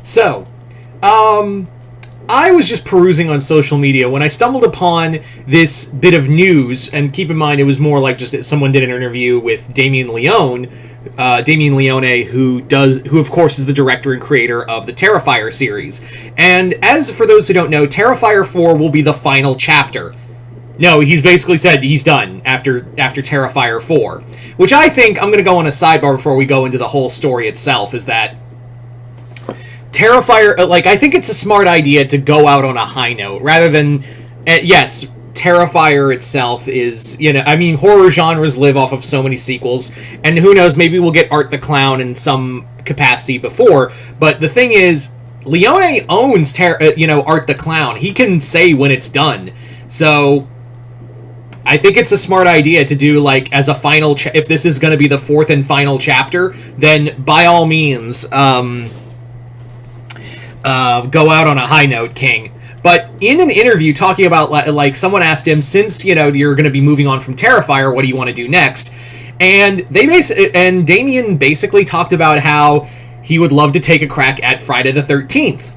So, I was just perusing on social media when I stumbled upon this bit of news, and keep in mind it was more like just someone did an interview with Damien Leone, who of course is the director and creator of the Terrifier series. And as for those who don't know, Terrifier 4 will be the final chapter. No, he's basically said he's done after Terrifier 4, which I think, I'm going to go on a sidebar before we go into the whole story itself, is that Terrifier, I think it's a smart idea to go out on a high note, rather than, yes, Terrifier itself is, horror genres live off of so many sequels, and who knows, maybe we'll get Art the Clown in some capacity before, but the thing is, Leone owns, Art the Clown. He can say when it's done, so I think it's a smart idea to do, as a final, if this is going to be the fourth and final chapter, then by all means, go out on a high note, King. But in an interview talking about, someone asked him, since, you're going to be moving on from Terrifier, what do you want to do next? And Damien basically talked about how he would love to take a crack at Friday the 13th.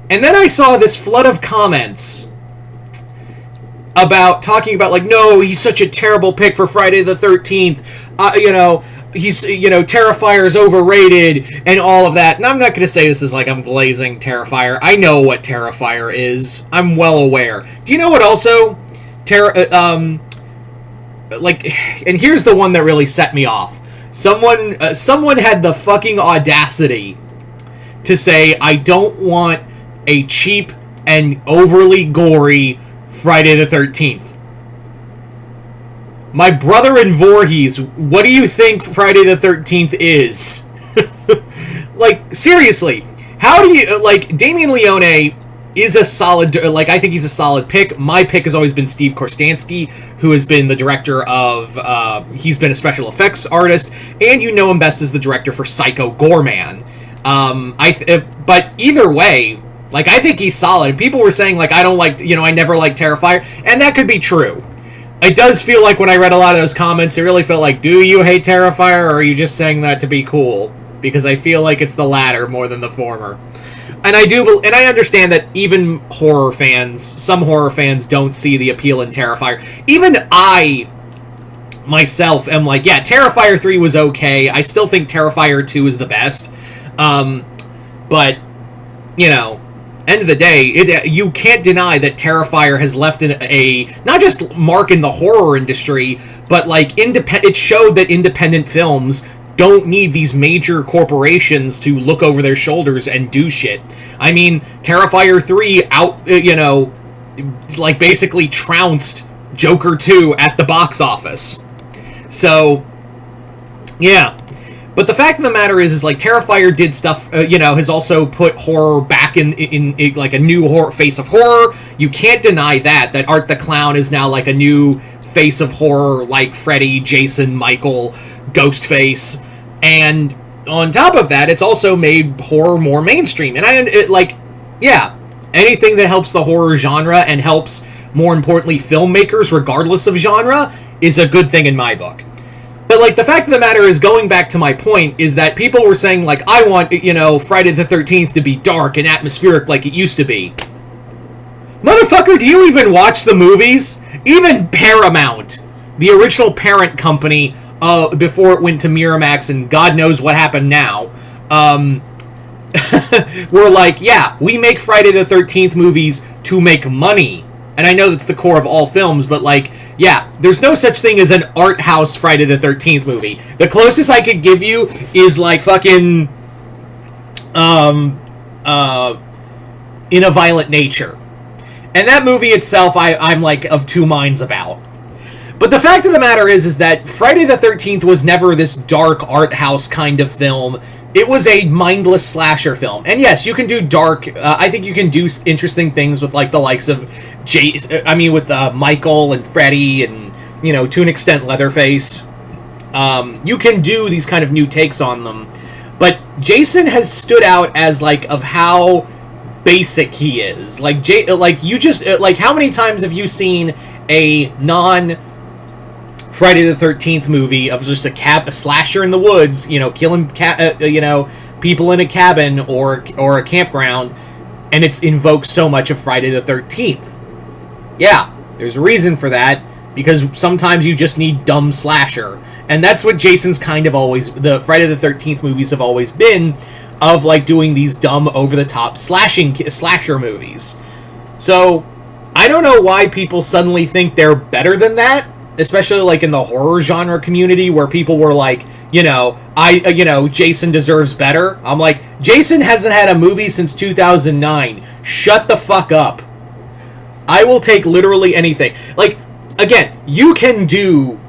And then I saw this flood of comments talking about, no, he's such a terrible pick for Friday the 13th, he's, Terrifier's overrated, and all of that. And I'm not going to say this is I'm glazing Terrifier. I know what Terrifier is. I'm well aware. Do you know what also? And here's the one that really set me off. Someone had the fucking audacity to say, I don't want a cheap and overly gory Friday the 13th. My brother in Voorhees, what do you think Friday the 13th is? Seriously, how do you, Damien Leone is a solid, I think he's a solid pick. My pick has always been Steve Korstansky, who has been the director of, he's been a special effects artist, and you know him best as the director for Psycho Goreman. But either way, I think he's solid. People were saying, I don't I never liked Terrifier, and that could be true. It does feel like when I read a lot of those comments, it really felt like, do you hate Terrifier, or are you just saying that to be cool? Because I feel like it's the latter more than the former. And I understand that even some horror fans don't see the appeal in Terrifier. Even I, myself, am yeah, Terrifier 3 was okay. I still think Terrifier 2 is the best. But, end of the day, you can't deny that Terrifier has left a not just mark in the horror industry, but it showed that independent films don't need these major corporations to look over their shoulders and do shit. I mean, Terrifier 3 basically trounced Joker 2 at the box office. So, yeah. But the fact of the matter is Terrifier did stuff, has also put horror back in a new horror face of horror. You can't deny that Art the Clown is now a new face of horror, like Freddy, Jason, Michael, Ghostface. And on top of that, it's also made horror more mainstream. And anything that helps the horror genre and helps, more importantly, filmmakers, regardless of genre, is a good thing in my book. But, the fact of the matter is, going back to my point, is that people were saying, I want, Friday the 13th to be dark and atmospheric like it used to be. Motherfucker, do you even watch the movies? Even Paramount, the original parent company, before it went to Miramax, and God knows what happened now, were yeah, we make Friday the 13th movies to make money. And I know that's the core of all films, but yeah, there's no such thing as an art house Friday the 13th movie. The closest I could give you is fucking In a Violent Nature. And that movie itself I'm of two minds about. But the fact of the matter is that Friday the 13th was never this dark art house kind of film. It was a mindless slasher film. And yes, you can do dark, I think you can do interesting things with the likes of with Michael and Freddy and, to an extent Leatherface. You can do these kind of new takes on them. But Jason has stood out as of how basic he is. How many times have you seen a Friday the 13th movie of just a slasher in the woods, killing people in a cabin or a campground, and it's invokes so much of Friday the 13th. Yeah, there's a reason for that, because sometimes you just need dumb slasher. And that's what Jason's kind of always... The Friday the 13th movies have always been, of, like, doing these dumb, over-the-top slasher movies. So, I don't know why people suddenly think they're better than that, especially, like, in the horror genre community, where people were like, Jason deserves better. I'm like, Jason hasn't had a movie since 2009. Shut the fuck up. I will take literally anything. Like, again, you can do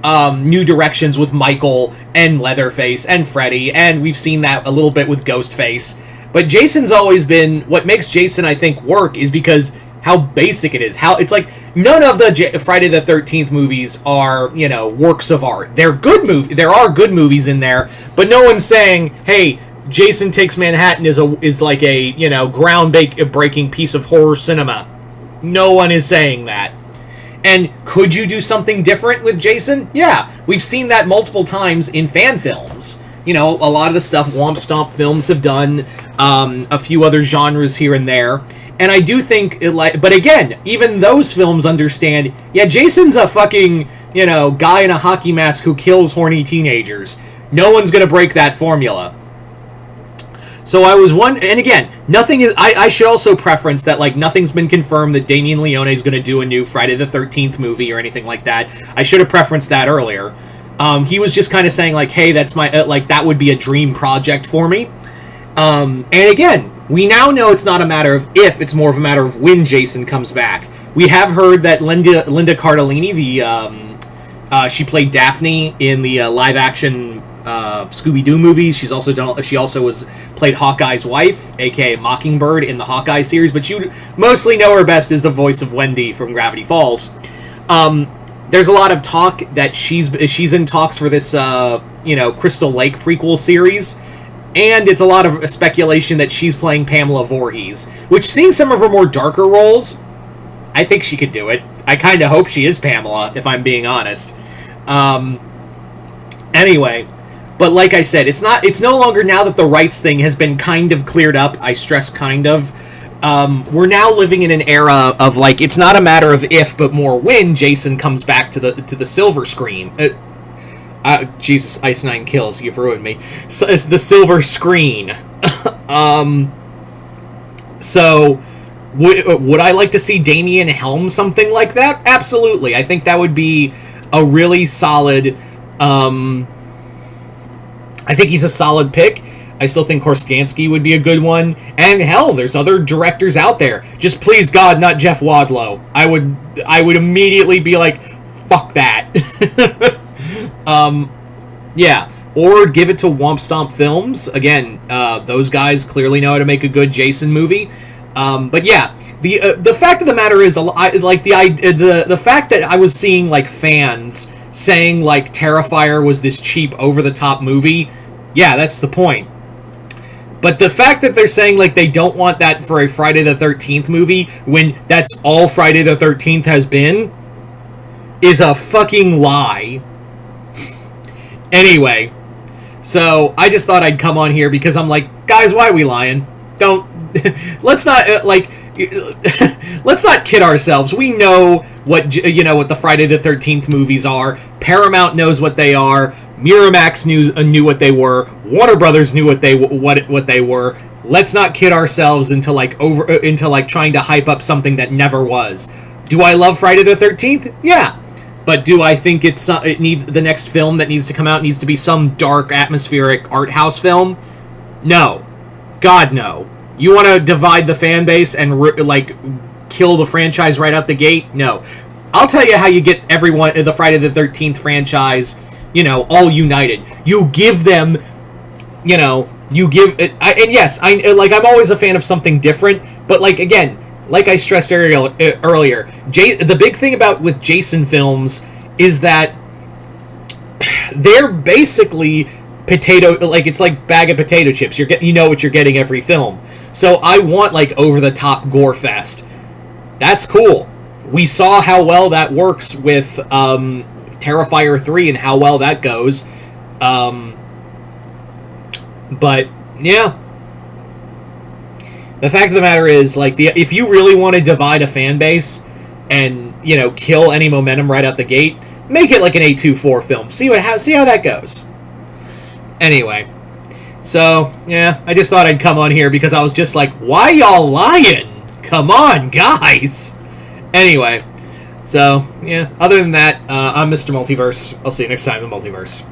new directions with Michael and Leatherface and Freddy, and we've seen that a little bit with Ghostface. But Jason's always been... What makes Jason, I think, work is because how basic it is. How it's like, none of the Friday the 13th movies are, works of art. They're good movies. There are good movies in there, but no one's saying, hey, Jason Takes Manhattan is like a, ground-breaking piece of horror cinema. No one is saying that. And could you do something different with Jason? Yeah, we've seen that multiple times in fan films. A lot of the stuff Womp Stomp films have done, a few other genres here and there. And I do think, but again, even those films understand, yeah, Jason's a fucking, guy in a hockey mask who kills horny teenagers. No one's gonna break that formula. So I was and again, nothing is... I should also preference that, like, nothing's been confirmed that Damien Leone is going to do a new Friday the 13th movie or anything like that. I should have preferenced that earlier. He was just kind of saying, like, hey, that's my... that would be a dream project for me. And again, we now know it's not a matter of if, it's more of a matter of when Jason comes back. We have heard that Linda Cardellini, she played Daphne in the live-action... Scooby-Doo movies. She also played Hawkeye's wife, aka Mockingbird, in the Hawkeye series, but you mostly know her best as the voice of Wendy from Gravity Falls. There's a lot of talk that she's in talks for this Crystal Lake prequel series, and it's a lot of speculation that she's playing Pamela Voorhees, which, seeing some of her more darker roles, I think she could do it. I kind of hope she is Pamela, if I'm being honest. Anyway, but like I said, it's no longer, now that the rights thing has been kind of cleared up, I stress kind of, we're now living in an era of, like, it's not a matter of if, but more when Jason comes back to the silver screen. Jesus, Ice Nine Kills, you've ruined me. So, it's the silver screen. So, would I like to see Damien helm something like that? Absolutely. I think that would be a really solid... I think he's a solid pick. I still think Korstansky would be a good one. And hell, there's other directors out there. Just please God, not Jeff Wadlow. I would immediately be like, fuck that. Yeah. Or give it to Womp Stomp Films. Again, those guys clearly know how to make a good Jason movie. But yeah, the fact of the matter is, the fact that I was seeing, like, fans saying, like, Terrifier was this cheap, over-the-top movie, yeah, that's the point. But the fact that they're saying, like, they don't want that for a Friday the 13th movie, when that's all Friday the 13th has been, is a fucking lie. Anyway, so I just thought I'd come on here because I'm like, guys, why are we lying? Don't... let's not, let's not kid ourselves. We know what the Friday the 13th movies are. Paramount knows what they are. Miramax knew what they were. Warner Brothers knew what they were. Let's not kid ourselves into trying to hype up something that never was. Do I love Friday the 13th? Yeah. But do I think it needs the next film that needs to come out needs to be some dark, atmospheric art house film? No. God, no. You want to divide the fan base and, kill the franchise right out the gate? No. I'll tell you how you get everyone, the Friday the 13th franchise, all united. You give them, and yes, I'm always a fan of something different, but, again, like I stressed earlier, the big thing with Jason films is that they're basically it's like bag of potato chips. You know what you're getting every film. So I want, over-the-top gore fest. That's cool. We saw how well that works with Terrifier 3 and how well that goes. But Yeah. The fact of the matter is, like, if you really want to divide a fan base and, you know, kill any momentum right out the gate, make it like an A24 film. See how that goes. Anyway, so yeah, I just thought I'd come on here because I was just like, why y'all lying? Come on, guys. Anyway, so yeah. Other than that, I'm Mr. Multiverse. I'll see you next time in the Multiverse.